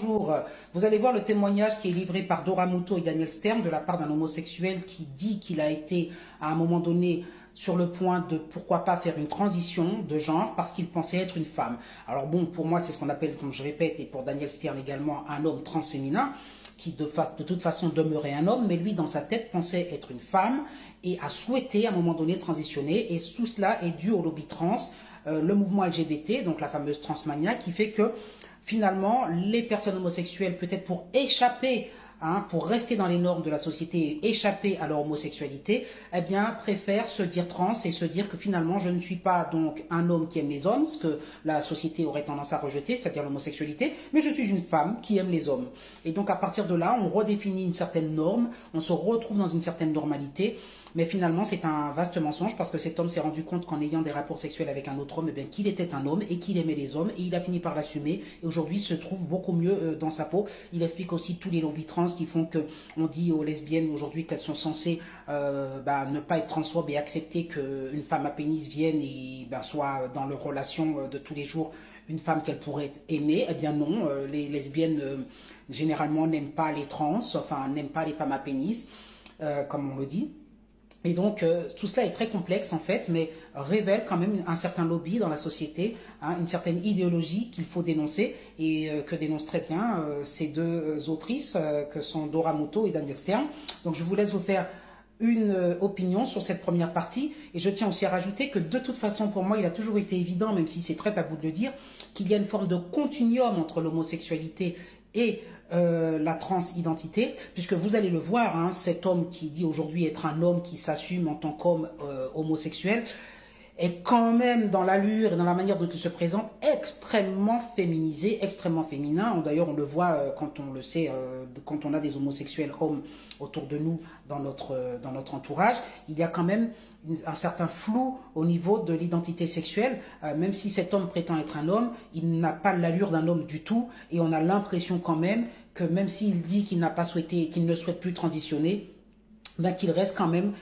bonjour. Vous allez voir le témoignage qui est livré par Dora Muto et Daniel Stern de la part d'un homosexuel qui dit qu'il a été à un moment donné sur le point de pourquoi pas faire une transition de genre parce qu'il pensait être une femme. Alors bon, pour moi c'est ce qu'on appelle, comme je répète, et pour Daniel Stern également, un homme transféminin qui de toute façon demeurait un homme, mais lui dans sa tête pensait être une femme et a souhaité à un moment donné transitionner, et tout cela est dû au lobby trans, le mouvement LGBT, donc la fameuse transmania, qui fait que finalement les personnes homosexuelles, peut-être pour échapper, pour rester dans les normes de la société et échapper à leur homosexualité, eh bien, préfèrent se dire trans et se dire que finalement, je ne suis pas donc un homme qui aime les hommes, ce que la société aurait tendance à rejeter, c'est-à-dire l'homosexualité, mais je suis une femme qui aime les hommes. Et donc, à partir de là, on redéfinit une certaine norme, on se retrouve dans une certaine normalité. Mais finalement, c'est un vaste mensonge parce que cet homme s'est rendu compte qu'en ayant des rapports sexuels avec un autre homme, eh bien, qu'il était un homme et qu'il aimait les hommes, et il a fini par l'assumer. Et aujourd'hui, il se trouve beaucoup mieux dans sa peau. Il explique aussi tous les lobbies trans qui font que on dit aux lesbiennes aujourd'hui qu'elles sont censées ne pas être transphobes et accepter qu'une femme à pénis vienne et soit dans leur relation de tous les jours une femme qu'elles pourraient aimer. Eh bien non, les lesbiennes généralement n'aiment pas les trans, enfin n'aiment pas les femmes à pénis, comme on le dit. Et donc, tout cela est très complexe en fait, mais révèle quand même un certain lobby dans la société, une certaine idéologie qu'il faut dénoncer, et que dénoncent très bien ces deux autrices que sont Dora Muto et Daniel Stern. Donc, je vous laisse vous faire une opinion sur cette première partie, et je tiens aussi à rajouter que de toute façon, pour moi, il a toujours été évident, même si c'est très tabou de le dire, qu'il y a une forme de continuum entre l'homosexualité et la transidentité, puisque vous allez le voir, cet homme qui dit aujourd'hui être un homme qui s'assume en tant qu'homme homosexuel est quand même dans l'allure et dans la manière dont il se présente extrêmement féminisé, extrêmement féminin. D'ailleurs, on le voit quand on le sait, quand on a des homosexuels hommes autour de nous dans notre entourage, il y a quand même un certain flou au niveau de l'identité sexuelle, même si cet homme prétend être un homme, il n'a pas l'allure d'un homme du tout, et on a l'impression quand même que même s'il dit qu'il n'a pas souhaité, qu'il ne souhaite plus transitionner, qu'il reste quand même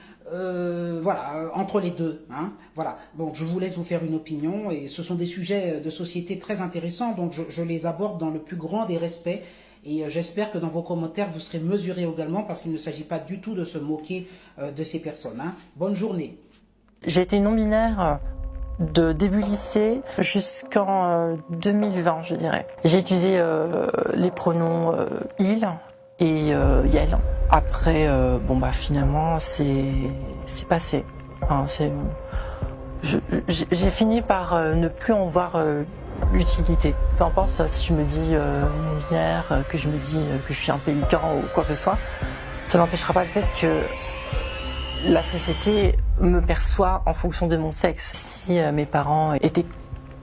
entre les deux. Voilà. Bon, je vous laisse vous faire une opinion, et ce sont des sujets de société très intéressants, donc je les aborde dans le plus grand des respects, et j'espère que dans vos commentaires vous serez mesurés également, parce qu'il ne s'agit pas du tout de se moquer de ces personnes. Bonne journée. J'ai été non-binaire de début lycée jusqu'en 2020, je dirais. J'ai utilisé les pronoms il et Yel. Après, finalement, c'est passé. J'ai fini par ne plus en voir l'utilité. Peu importe si je me dis non-binaire, que je me dis que je suis un pélican ou quoi que ce soit, ça n'empêchera pas le fait que la société me perçoit en fonction de mon sexe. Si mes parents étaient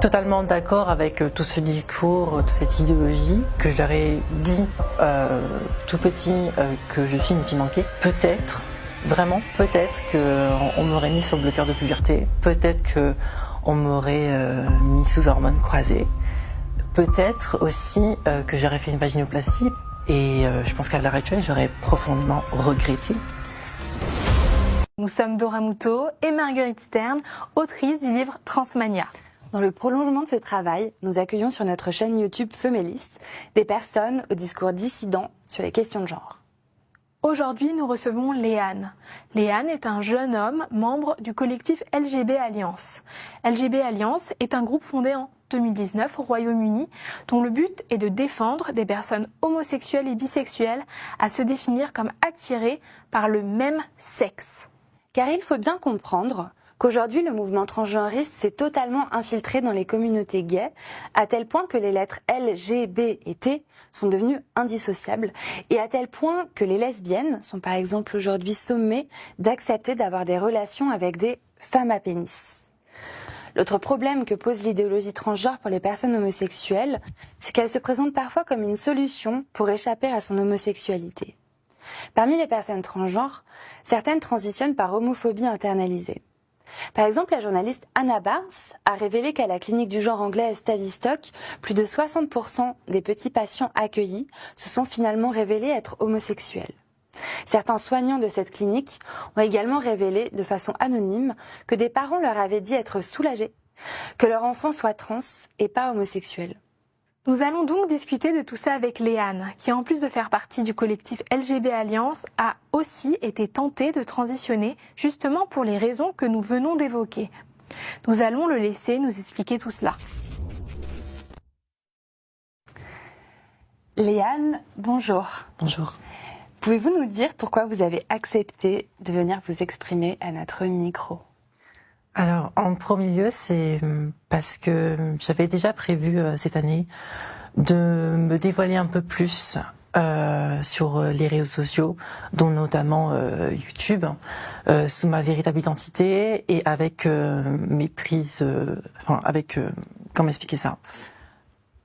totalement d'accord avec tout ce discours, toute cette idéologie, que je leur ai dit tout petit que je suis une fille manquée, peut-être, vraiment, peut-être qu'on m'aurait mis sur le bloqueur de puberté, peut-être qu'on m'aurait mis sous hormones croisées, peut-être aussi que j'aurais fait une vaginoplastie, et je pense qu'à l'heure actuelle, j'aurais profondément regretté. Nous sommes Dora Muto et Marguerite Stern, autrices du livre Transmania. Dans le prolongement de ce travail, nous accueillons sur notre chaîne YouTube Feméliste des personnes au discours dissident sur les questions de genre. Aujourd'hui, nous recevons Léane. Léane est un jeune homme, membre du collectif LGB Alliance. LGB Alliance est un groupe fondé en 2019 au Royaume-Uni, dont le but est de défendre des personnes homosexuelles et bisexuelles à se définir comme attirées par le même sexe. Car il faut bien comprendre qu'aujourd'hui, le mouvement transgenriste s'est totalement infiltré dans les communautés gays, à tel point que les lettres L, G, B et T sont devenues indissociables, et à tel point que les lesbiennes sont par exemple aujourd'hui sommées d'accepter d'avoir des relations avec des femmes à pénis. L'autre problème que pose l'idéologie transgenre pour les personnes homosexuelles, c'est qu'elle se présente parfois comme une solution pour échapper à son homosexualité. Parmi les personnes transgenres, certaines transitionnent par homophobie internalisée. Par exemple, la journaliste Anna Barnes a révélé qu'à la clinique du genre anglaise Tavistock, plus de 60% des petits patients accueillis se sont finalement révélés être homosexuels. Certains soignants de cette clinique ont également révélé de façon anonyme que des parents leur avaient dit être soulagés que leur enfant soit trans et pas homosexuel. Nous allons donc discuter de tout ça avec Léane, qui en plus de faire partie du collectif LGB Alliance, a aussi été tentée de transitionner justement pour les raisons que nous venons d'évoquer. Nous allons le laisser nous expliquer tout cela. Léane, bonjour. Bonjour. Pouvez-vous nous dire pourquoi vous avez accepté de venir vous exprimer à notre micro ? Alors, en premier lieu, c'est parce que j'avais déjà prévu cette année de me dévoiler un peu plus sur les réseaux sociaux, dont notamment YouTube, sous ma véritable identité et avec mes prises, comment expliquer ça,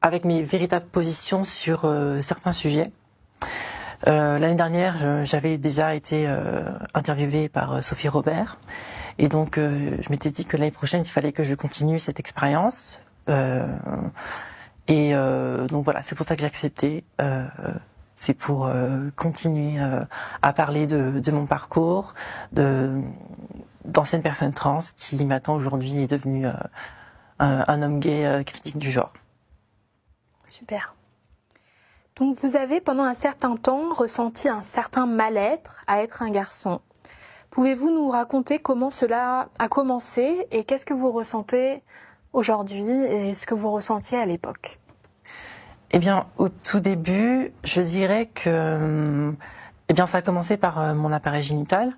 avec mes véritables positions sur certains sujets. L'année dernière, j'avais déjà été interviewée par Sophie Robert. Et donc, je m'étais dit que l'année prochaine, il fallait que je continue cette expérience. Donc voilà, c'est pour ça que j'ai accepté. C'est pour continuer à parler de mon parcours, d'ancienne personne trans qui maintenant aujourd'hui est devenue un homme gay critique du genre. Super. Donc vous avez pendant un certain temps ressenti un certain mal-être à être un garçon. Pouvez-vous nous raconter comment cela a commencé et qu'est-ce que vous ressentez aujourd'hui et ce que vous ressentiez à l'époque ? Eh bien, au tout début, je dirais que ça a commencé par mon appareil génital,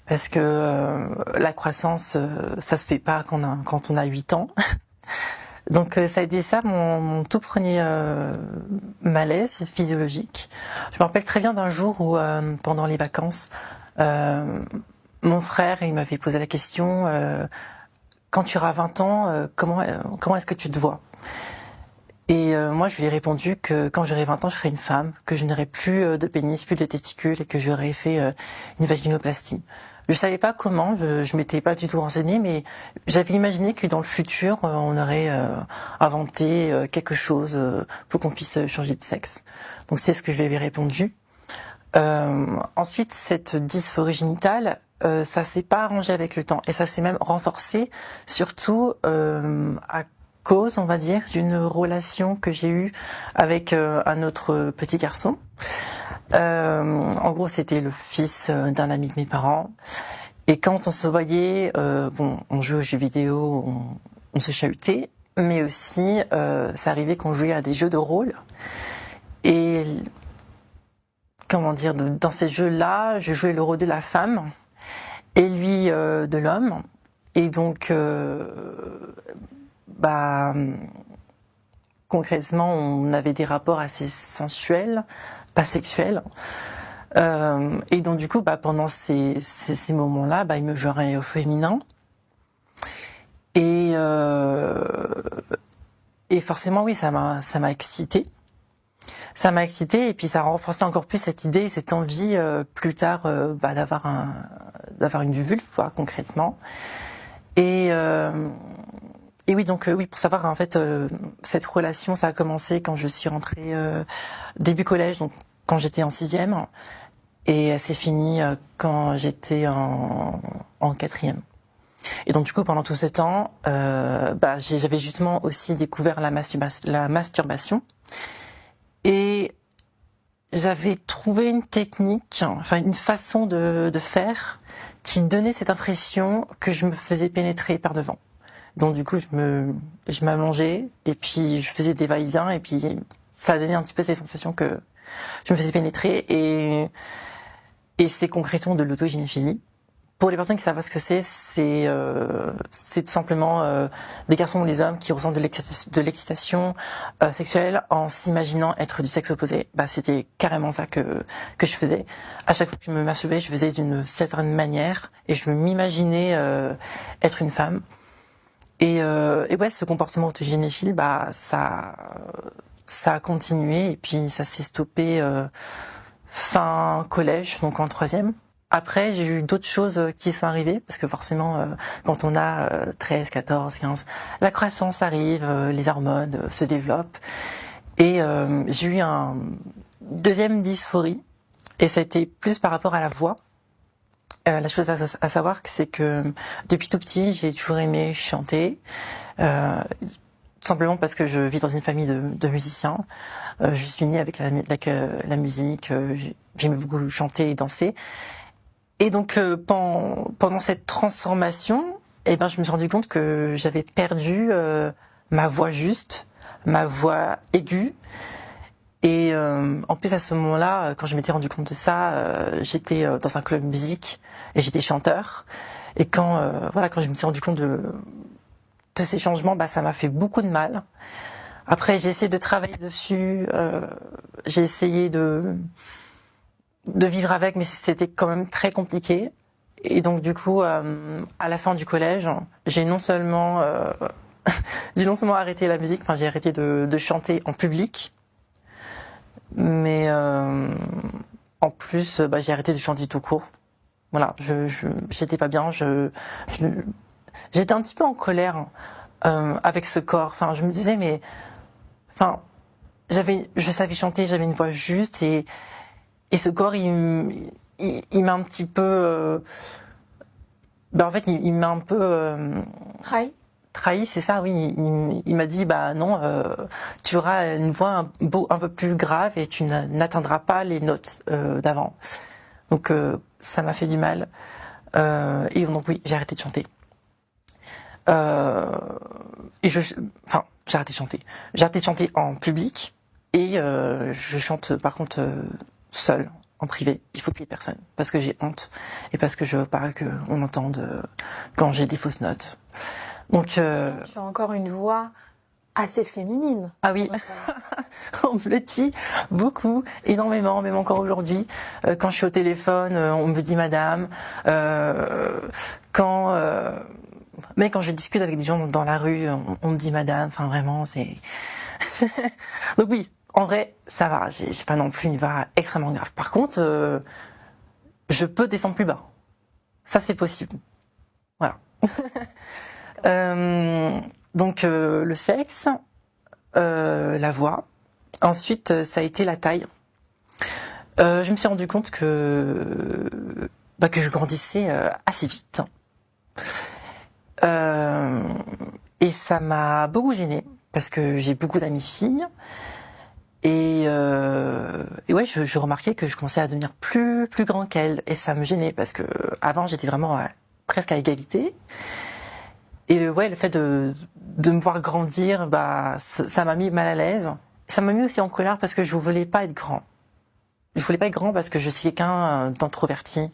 parce que la croissance, ça se fait pas quand on a 8 ans. Donc ça a été ça mon tout premier malaise physiologique. Je me rappelle très bien d'un jour où, pendant les vacances, mon frère, il m'avait posé la question quand tu auras 20 ans, comment est-ce que tu te vois? Et moi, je lui ai répondu que quand j'aurai 20 ans, je serai une femme, que je n'aurai plus de pénis, plus de testicules et que j'aurais fait une vaginoplastie. Je savais pas comment, je m'étais pas du tout renseignée, mais j'avais imaginé que dans le futur, on aurait inventé quelque chose pour qu'on puisse changer de sexe. Donc c'est ce que je lui avais répondu. Ensuite, cette dysphorie génitale, ça s'est pas arrangé avec le temps et ça s'est même renforcé, surtout à cause, on va dire, d'une relation que j'ai eue avec un autre petit garçon. En gros, c'était le fils d'un ami de mes parents. Et quand on se voyait, on jouait aux jeux vidéo, on se chahutait, mais aussi, ça arrivait qu'on jouait à des jeux de rôle. Et comment dire, dans ces jeux-là, je jouais le rôle de la femme et lui de l'homme. Et donc, concrètement, on avait des rapports assez sensuels, pas sexuels. Et donc du coup, pendant ces moments-là, il me jouait au féminin. Et forcément, oui, ça m'a excitée. Ça m'a excitée et puis ça a renforcé encore plus cette idée, cette envie plus tard d'avoir une vulve, concrètement. Et oui, donc oui, pour savoir en fait, cette relation, ça a commencé quand je suis rentrée début collège, donc quand j'étais en 6e, et elle s'est finie quand j'étais en 4e. Et donc du coup, pendant tout ce temps, j'avais justement aussi découvert la masturbation, et j'avais trouvé une technique, enfin une façon de faire qui donnait cette impression que je me faisais pénétrer par devant. Donc du coup, je m'allongeais et puis je faisais des va-et-vient et puis ça donnait un petit peu ces sensations que je me faisais pénétrer et c'est concrètement de l'autogynéphilie. Pour les personnes qui savent pas ce que c'est tout simplement des garçons ou des hommes qui ressentent de l'excitation sexuelle en s'imaginant être du sexe opposé. C'était carrément ça que je faisais. À chaque fois que je me masturbais, je faisais d'une certaine manière et je m'imaginais être une femme. Et ouais, ce comportement autogynéphile, ça a continué et puis ça s'est stoppé fin collège, donc en 3e. Après, j'ai eu d'autres choses qui sont arrivées, parce que forcément, quand on a 13, 14, 15, la croissance arrive, les hormones se développent. Et j'ai eu un deuxième dysphorie, et ça a été plus par rapport à la voix. La chose à savoir, c'est que depuis tout petit, j'ai toujours aimé chanter. tout simplement parce que je vis dans une famille de musiciens. Je suis née avec la musique, j'aime beaucoup chanter et danser. Et donc pendant cette transformation, eh ben, je me suis rendu compte que j'avais perdu ma voix juste, ma voix aiguë. Et en plus à ce moment-là, quand je m'étais rendu compte de ça, j'étais dans un club musique et j'étais chanteur. Et quand je me suis rendu compte de ces changements, ça m'a fait beaucoup de mal. Après, j'ai essayé de travailler dessus, j'ai essayé de vivre avec, mais c'était quand même très compliqué. Et donc du coup, à la fin du collège, j'ai non seulement arrêté la musique, j'ai arrêté de chanter en public, mais en plus, j'ai arrêté de chanter tout court. Voilà, j'étais pas bien, j'étais un petit peu en colère avec ce corps. Enfin, je me disais, mais je savais chanter, j'avais une voix juste et ce corps, il m'a un petit peu, en fait, il m'a un peu trahi, c'est ça, oui. Il m'a dit, non, tu auras une voix un peu plus grave et tu n'atteindras pas les notes d'avant. Donc ça m'a fait du mal. Et donc oui, j'ai arrêté de chanter. J'ai arrêté de chanter. J'ai arrêté de chanter en public et je chante par contre seule, en privé. Il faut qu'il y ait personne parce que j'ai honte et parce que je veux pas qu'on entende quand j'ai des fausses notes. Donc tu as encore une voix assez féminine. Ah oui, on me le dit beaucoup, énormément, même encore aujourd'hui. Quand je suis au téléphone, on me dit madame. Mais quand je discute avec des gens dans la rue, on me dit madame. Enfin vraiment, c'est. Donc oui, en vrai, ça va. J'ai pas non plus une voix extrêmement grave. Par contre, je peux descendre plus bas. Ça, c'est possible. Voilà. Donc le sexe, la voix. Ensuite, ça a été la taille. Je me suis rendu compte que je grandissais assez vite. Et ça m'a beaucoup gênée parce que j'ai beaucoup d'amies filles. Et ouais, je remarquais que je commençais à devenir plus grand qu'elles. Et ça me gênait parce que avant j'étais vraiment presque à égalité. Et ouais, le fait de me voir grandir, ça m'a mis mal à l'aise. Ça m'a mis aussi en colère parce que je voulais pas être grand. Je voulais pas être grand parce que je suis quelqu'un d'introverti.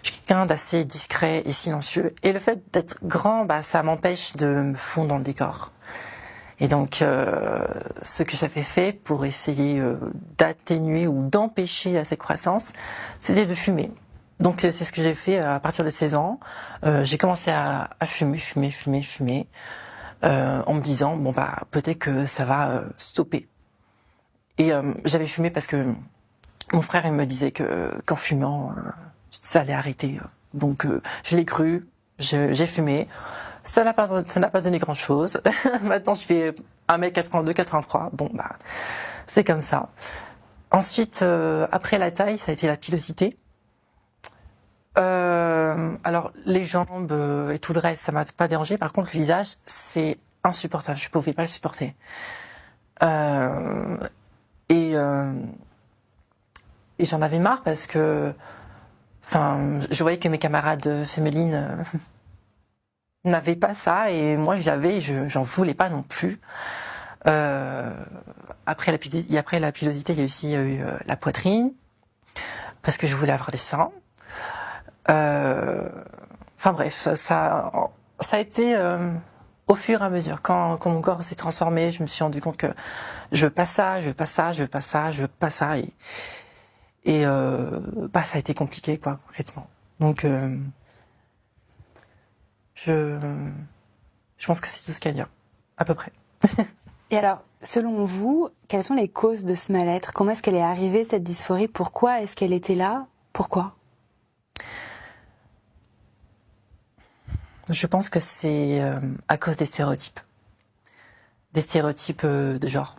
Je suis quelqu'un d'assez discret et silencieux. Et le fait d'être grand, ça m'empêche de me fondre dans le décor. Et donc, ce que j'avais fait pour essayer d'atténuer ou d'empêcher cette croissance, c'était de fumer. Donc c'est ce que j'ai fait à partir de 16 ans. J'ai commencé à fumer, en me disant peut-être que ça va stopper. Et j'avais fumé parce que mon frère il me disait qu'en fumant ça allait arrêter. Donc je l'ai cru, j'ai fumé. Ça n'a pas donné grand chose. Maintenant je fais 1m82, 83. Bon c'est comme ça. Ensuite après la taille, ça a été la pilosité. Alors les jambes et tout le reste, ça m'a pas dérangé. Par contre, le visage, c'est insupportable. Je pouvais pas le supporter. Et j'en avais marre parce que, je voyais que mes camarades féminines n'avaient pas ça et moi je l'avais. J'en voulais pas non plus. Après la pilosité, il y a aussi eu la poitrine parce que je voulais avoir des seins. Bref, ça a été au fur et à mesure. Quand mon corps s'est transformé, je me suis rendu compte que je veux pas ça, je veux pas ça, je veux pas ça, je veux pas ça. Et ça a été compliqué, concrètement. Donc, je pense que c'est tout ce qu'il y a à dire, à peu près. Et alors, selon vous, quelles sont les causes de ce mal-être? Comment est-ce qu'elle est arrivée, cette dysphorie? Pourquoi est-ce qu'elle était là? Pourquoi? Je pense que c'est à cause des stéréotypes. Des stéréotypes de genre.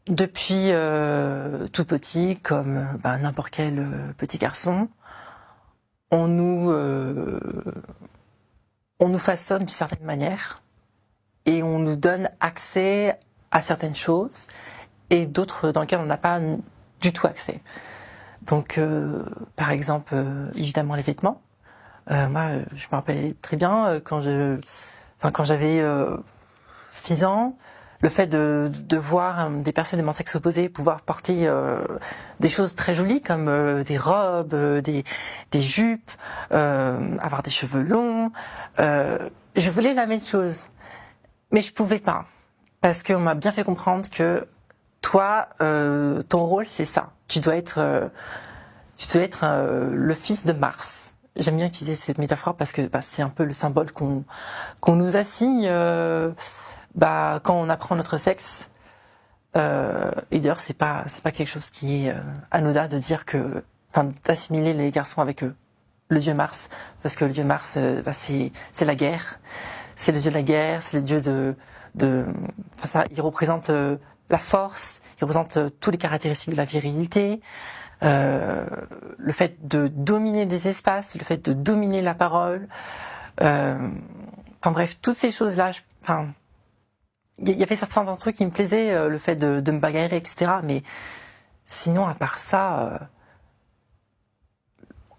Depuis tout petit, comme n'importe quel petit garçon, on nous on nous façonne d'une certaine manière et on nous donne accès à certaines choses et d'autres dans lesquelles on n'a pas du tout accès. Donc, par exemple, évidemment les vêtements. Moi, je me rappelle très bien quand j'avais 6 ans, le fait de voir des personnes de mon sexe opposé pouvoir porter des choses très jolies comme des robes, des jupes, avoir des cheveux longs. Je voulais la même chose, mais je pouvais pas parce qu'on m'a bien fait comprendre que toi, ton rôle c'est ça. Tu dois être le fils de Mars. J'aime bien utiliser cette métaphore parce que c'est un peu le symbole qu'on nous assigne quand on apprend notre sexe. Et d'ailleurs, c'est pas quelque chose qui est anodin de dire d'assimiler les garçons avec le dieu Mars, parce que le dieu Mars, c'est la guerre. C'est le dieu de la guerre, c'est le dieu il représente la force, il représente toutes les caractéristiques de la virilité. Le fait de dominer des espaces, le fait de dominer la parole, bref, toutes ces choses-là, il y avait certains trucs qui me plaisaient, le fait de me bagarrer, etc. Mais sinon, à part ça,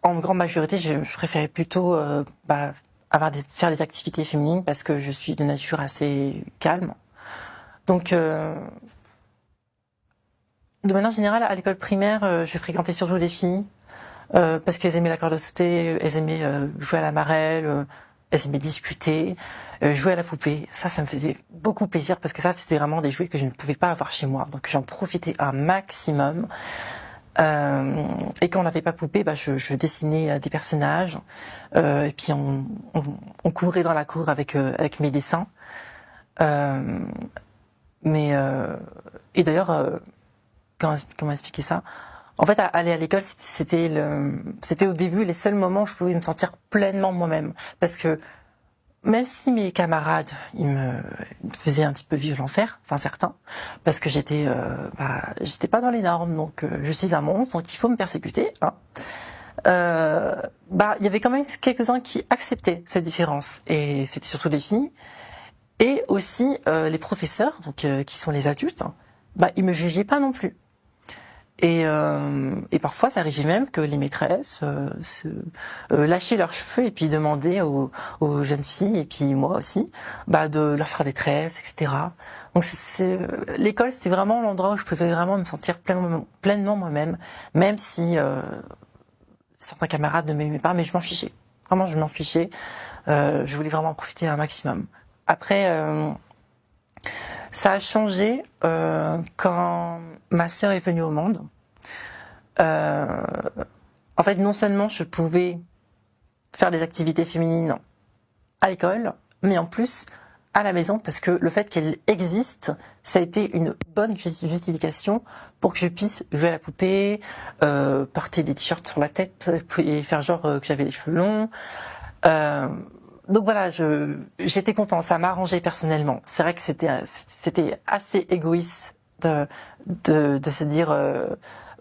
en grande majorité, je préférais plutôt faire des activités féminines parce que je suis de nature assez calme. Donc, de manière générale, à l'école primaire, je fréquentais surtout des filles parce qu'elles aimaient la corde à sauter, elles aimaient jouer à la marelle, elles aimaient discuter, jouer à la poupée. Ça me faisait beaucoup plaisir parce que ça, c'était vraiment des jouets que je ne pouvais pas avoir chez moi. Donc, j'en profitais un maximum. Et quand on n'avait pas poupée, je dessinais des personnages et puis on courait dans la cour avec mes dessins. Et d'ailleurs, comment expliquer ça? En fait, aller à l'école, c'était au début les seuls moments où je pouvais me sentir pleinement moi-même. Parce que même si mes camarades, ils me faisaient un petit peu vivre l'enfer, certains, parce que j'étais pas dans les normes, donc je suis un monstre, donc il faut me persécuter. Il y avait quand même quelques-uns qui acceptaient cette différence, et c'était surtout des filles. Et aussi les professeurs, donc qui sont les adultes, ils me jugeaient pas non plus. Et parfois, ça arrivait même que les maîtresses lâchaient leurs cheveux et puis demandaient aux jeunes filles, et puis moi aussi, de leur faire des tresses, etc. Donc l'école, c'était vraiment l'endroit où je pouvais vraiment me sentir pleinement moi-même, même si certains camarades ne m'aimaient pas, mais je m'en fichais. Vraiment, je m'en fichais. Je voulais vraiment en profiter un maximum. Après, ça a changé quand ma sœur est venue au monde. En fait, non seulement je pouvais faire des activités féminines à l'école, mais en plus à la maison, parce que le fait qu'elle existe, ça a été une bonne justification pour que je puisse jouer à la poupée, porter des t-shirts sur la tête et faire genre que j'avais les cheveux longs. Donc voilà, j'étais content, ça m'a arrangé personnellement. C'est vrai que c'était assez égoïste de se dire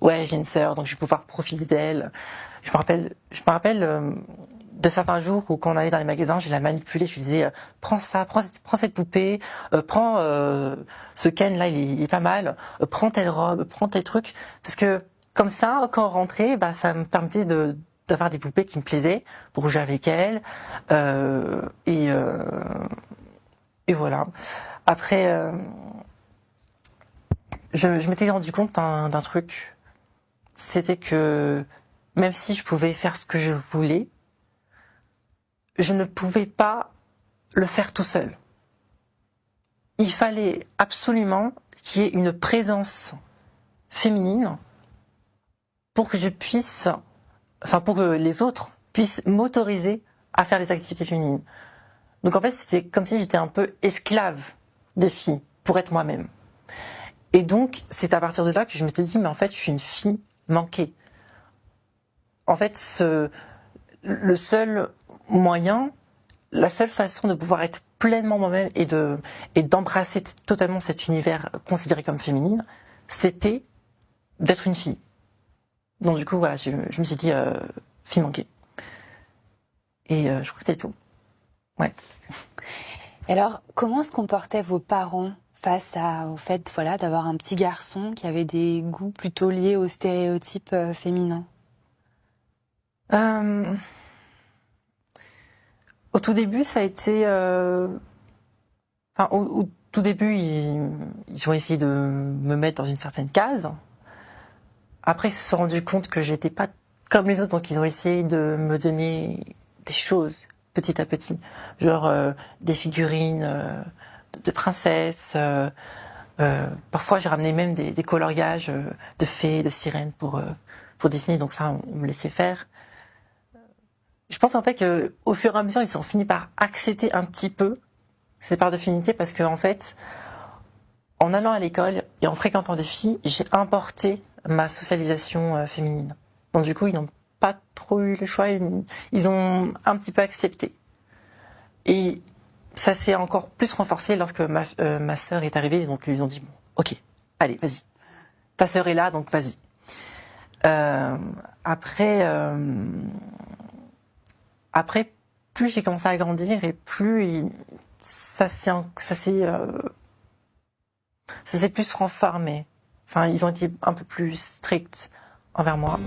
ouais, j'ai une sœur, donc je vais pouvoir profiter d'elle. Je me rappelle de certains jours où quand on allait dans les magasins, je la manipulais, je lui disais prends ça, prends cette poupée, prends ce Ken là, il est pas mal, prends telle robe, prends tel truc, parce que comme ça, quand on rentrait, ça me permettait d'avoir des poupées qui me plaisaient pour jouer avec elles, et voilà. Après, je m'étais rendu compte d'un truc, c'était que même si je pouvais faire ce que je voulais, je ne pouvais pas le faire tout seul. Il fallait absolument qu'il y ait une présence féminine pour que pour que les autres puissent m'autoriser à faire des activités féminines. Donc en fait, c'était comme si j'étais un peu esclave des filles pour être moi-même. Et donc, c'est à partir de là que je me suis dit, mais en fait, je suis une fille manquée. En fait, le seul moyen, la seule façon de pouvoir être pleinement moi-même et d'embrasser totalement cet univers considéré comme féminine, c'était d'être une fille. Donc du coup, voilà, je me suis dit, fille manquée. Et je crois que c'est tout. Ouais. Et alors, comment se comportaient vos parents face au fait, voilà, d'avoir un petit garçon qui avait des goûts plutôt liés aux stéréotypes féminins? Au tout début, ça a été... Enfin, au tout début, ils ont essayé de me mettre dans une certaine case. Après, ils se sont rendus compte que j'étais pas comme les autres, donc ils ont essayé de me donner des choses petit à petit, genre des figurines de princesses. Parfois, j'ai ramené même des coloriages de fées, de sirènes pour Disney, donc ça, on me laissait faire. Je pense en fait que au fur et à mesure, ils ont fini par accepter un petit peu cette part de féminité parce que en fait, en allant à l'école et en fréquentant des filles, j'ai importé ma socialisation féminine. Donc du coup, ils n'ont pas trop eu le choix, ils ont un petit peu accepté. Et ça s'est encore plus renforcé lorsque ma sœur est arrivée, donc ils ont dit bon, ok, allez, vas-y, ta sœur est là, donc vas-y. Après, plus j'ai commencé à grandir et plus ça s'est plus renfermé. Enfin, ils ont été un peu plus stricts envers moi.